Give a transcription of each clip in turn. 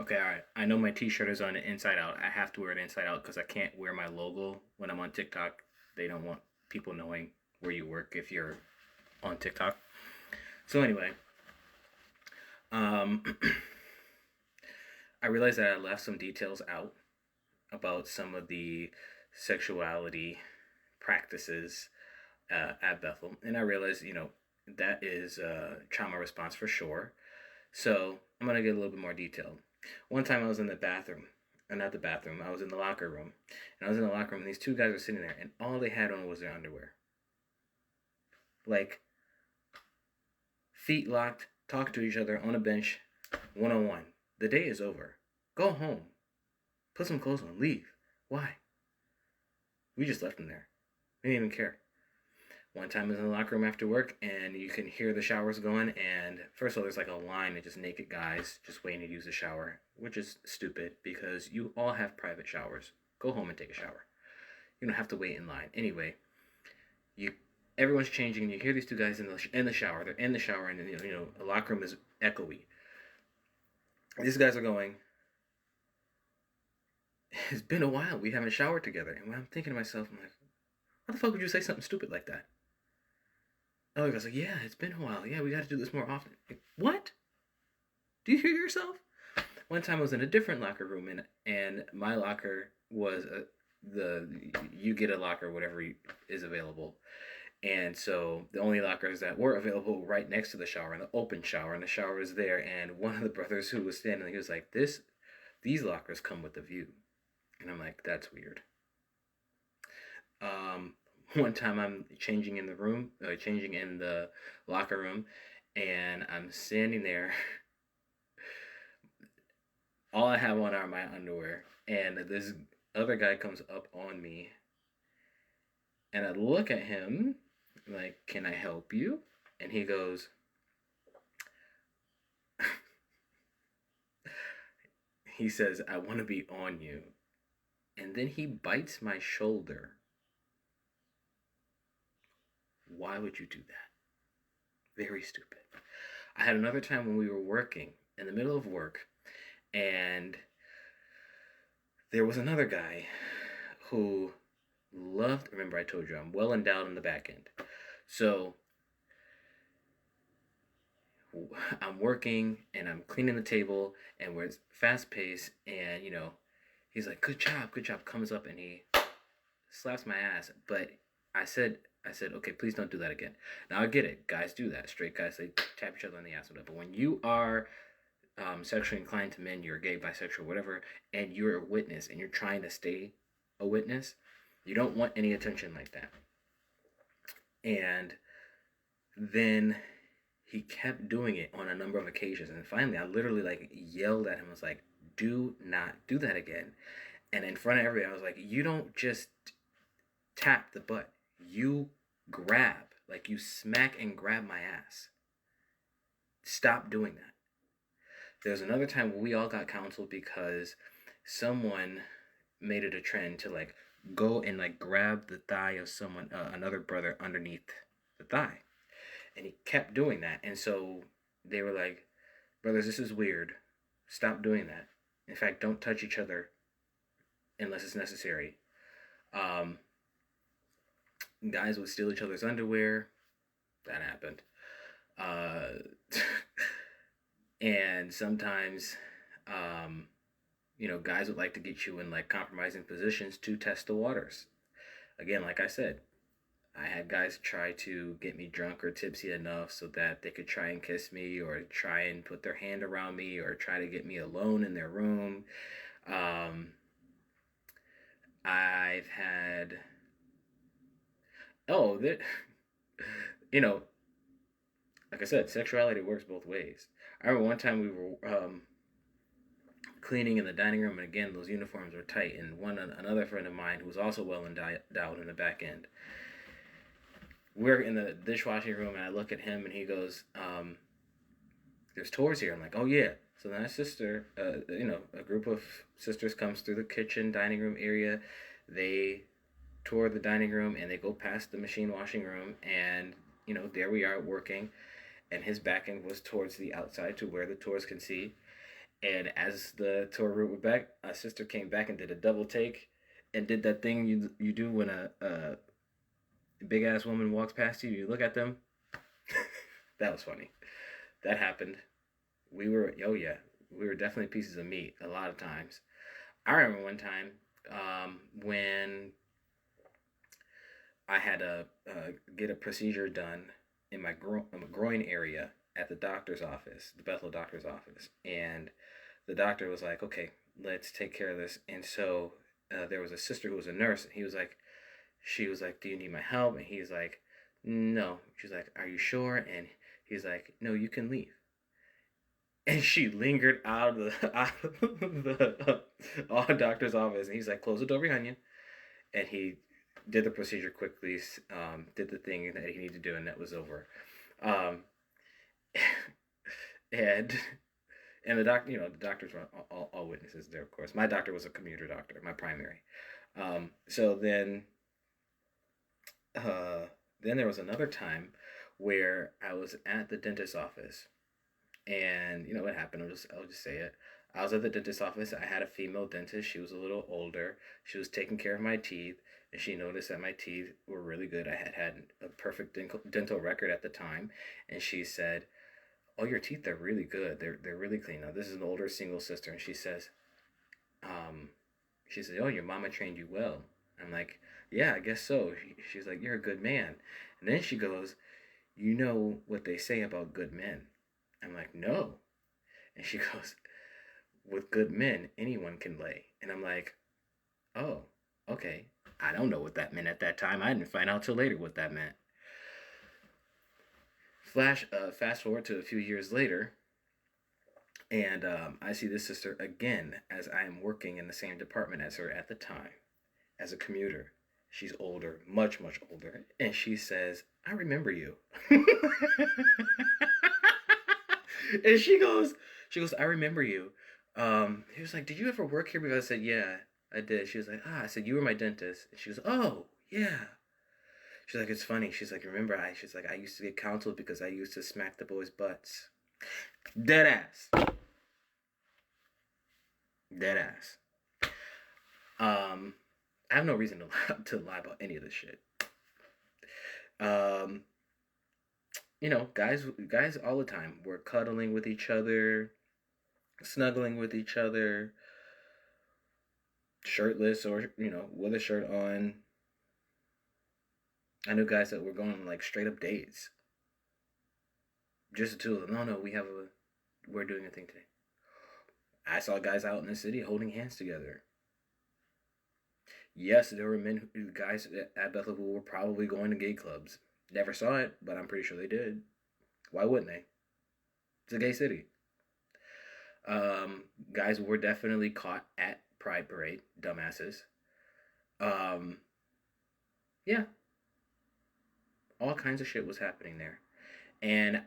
Okay, all right. I know my T-shirt is on the inside out. I have to wear it inside out because I can't wear my logo when I'm on TikTok. They don't want people knowing where you work if you're on TikTok. So anyway, um, I realized that I left some details out about some of the sexuality practices at Bethel, and I realized, that is a trauma response for sure. So I'm gonna get a little bit more detailed. One time I was in the bathroom, not the bathroom. I was in the locker room, and I was in the locker room. And these two guys were sitting there, and all they had on was their underwear, like feet locked, talking to each other on a bench, 1-on-1. The day is over. Go home. Put some clothes on. Leave. Why? We just left them there. We didn't even care. One time I was in the locker room after work, and you can hear the showers going. And first of all, there's like a line of just naked guys just waiting to use the shower, which is stupid because you all have private showers. Go home and take a shower. You don't have to wait in line. Anyway, you everyone's changing, and you hear these two guys in the shower. They're in the shower, and the locker room is echoey. These guys are going. It's been a while. We haven't showered together, and when I'm thinking to myself, I'm like, why the fuck would you say something stupid like that? Oh, he goes like, yeah, it's been a while. Yeah, we got to do this more often. Like, what? Do you hear yourself? One time I was in a different locker room, and my locker was you get a locker whatever is available, and so the only lockers that were available right next to the shower, and the open shower, and the shower was there. And one of the brothers who was standing, he was like, these lockers come with a view, and I'm like, that's weird. Um, One time I'm changing in the locker room, and I'm standing there. All I have on are my underwear, and this other guy comes up on me, and I look at him like, "Can I help you?" And he goes, he says, "I want to be on you," and then he bites my shoulder. Why would you do that? Very stupid. I had another time when we were working in the middle of work, and there was another guy who loved. Remember, I told you I'm well endowed in the back end. So I'm working and I'm cleaning the table, and we're fast paced. And he's like, "Good job, good job." Comes up and he slaps my ass. But I said, okay, please don't do that again. Now I get it, guys do that. Straight guys, they tap each other on the ass, whatever. But when you are sexually inclined to men, you're gay, bisexual, whatever, and you're a witness and you're trying to stay a witness, you don't want any attention like that. And then he kept doing it on a number of occasions, and finally I literally like yelled at him. I was like, do not do that again. And in front of everybody I was like, you don't just tap the butt, you grab, like you smack and grab my ass. Stop doing that. There's another time where we all got counseled because someone made it a trend to like go and like grab the thigh of someone, another brother, underneath the thigh, and he kept doing that. And so they were like, brothers, this is weird, stop doing that. In fact, don't touch each other unless it's necessary. um, Guys would steal each other's underwear. That happened. uh, and sometimes guys would like to get you in like compromising positions to test the waters. Again, like I said, I had guys try to get me drunk or tipsy enough so that they could try and kiss me or try and put their hand around me or try to get me alone in their room. Um, I've had, oh, that, you know, like I said, sexuality works both ways. I remember one time we were cleaning in the dining room, and again, those uniforms were tight. And another friend of mine who was also well endowed in the back end, we're in the dishwashing room, and I look at him, and he goes, "There's tours here." I'm like, "Oh yeah." So then a group of sisters comes through the kitchen dining room area. They tour the dining room, and they go past the machine washing room, and there we are working, and his back end was towards the outside to where the tours can see. And as the tour route went back, my sister came back and did a double take, and did that thing you do when a big ass woman walks past you. You look at them. That was funny. That happened. Oh yeah, we were definitely pieces of meat a lot of times. I remember one time when I had to get a procedure done in my groin area at the doctor's office, the Bethel doctor's office, and the doctor was like, "Okay, let's take care of this." And so there was a sister who was a nurse, and she was like, "Do you need my help?" And he's like, "No." She's like, "Are you sure?" And he's like, "No, you can leave." And she lingered out of the doctor's office, and he's like, "Close the door behind you." And he did the procedure quickly, did the thing that he needed to do, and that was over. Um, and the doctor, the doctors were all witnesses there, of course. My doctor was a commuter doctor, my primary. So then there was another time where I was at the dentist's office, and you know what happened? I'll just say it. I was at the dentist's office. I had a female dentist. She was a little older. She was taking care of my teeth, and she noticed that my teeth were really good. I had a perfect dental record at the time, and she said, "Oh, your teeth are really good. They're really clean." Now this is an older single sister, and um, she said, "Oh, your mama trained you well." I'm like, "Yeah, I guess so." She's like, "You're a good man," and then she goes, "You know what they say about good men?" I'm like, "No," and she goes, "With good men, anyone can lay." And I'm like, "Oh, okay." I don't know what that meant at that time. I didn't find out till later what that meant. Fast forward to a few years later, and I see this sister again as I am working in the same department as her at the time, as a commuter. She's older, much, much older, and she says, "I remember you." And she goes, "I remember you." He was like, "Did you ever work here?" Because I said, "Yeah, I did." She was like, "Ah," I said, "You were my dentist." And she was, "Oh, yeah." She's like, "It's funny." She's like, "Remember, she's like, I used to get counseled because I used to smack the boys' butts." Dead ass. Dead ass. I have no reason to lie about any of this shit. Um, guys all the time were cuddling with each other, snuggling with each other, shirtless or with a shirt on. I knew guys that were going on like straight up dates. Just the two of them. No, we're doing a thing today. I saw guys out in the city holding hands together. Yes, there were guys at Bethel who were probably going to gay clubs. Never saw it, but I'm pretty sure they did. Why wouldn't they? It's a gay city. Guys were definitely caught at Pride Parade, dumbasses. Um, yeah, all kinds of shit was happening there. And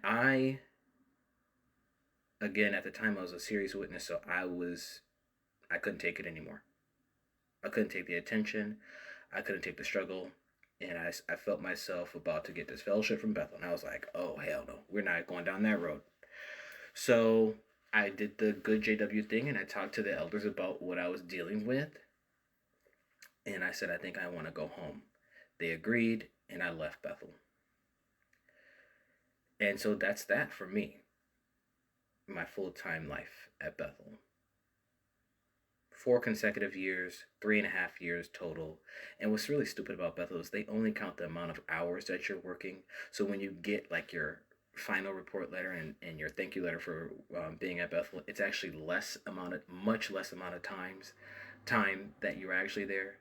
again, at the time, I was a serious witness, so I couldn't take it anymore. I couldn't take the attention. I couldn't take the struggle. And I felt myself about to get this fellowship from Bethel. And I was like, oh, hell no. We're not going down that road. So I did the good JW thing, and I talked to the elders about what I was dealing with. And I said, I think I want to go home. They agreed, and I left Bethel. And so that's that for me. My full-time life at Bethel. 4 consecutive years, 3.5 years total. And what's really stupid about Bethel is they only count the amount of hours that you're working. So when you get like your final report letter and your thank you letter for being at Bethel, it's actually much less amount of time that you're actually there.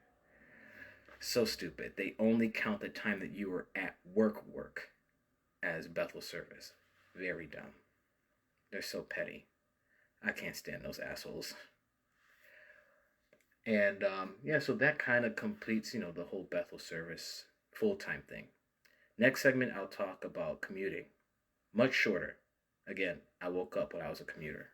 So stupid. They only count the time that you were at work as Bethel service. Very dumb. They're so petty. I can't stand those assholes. And so that kind of completes, the whole Bethel service full-time thing. Next segment, I'll talk about commuting. Much shorter. Again, I woke up when I was a commuter.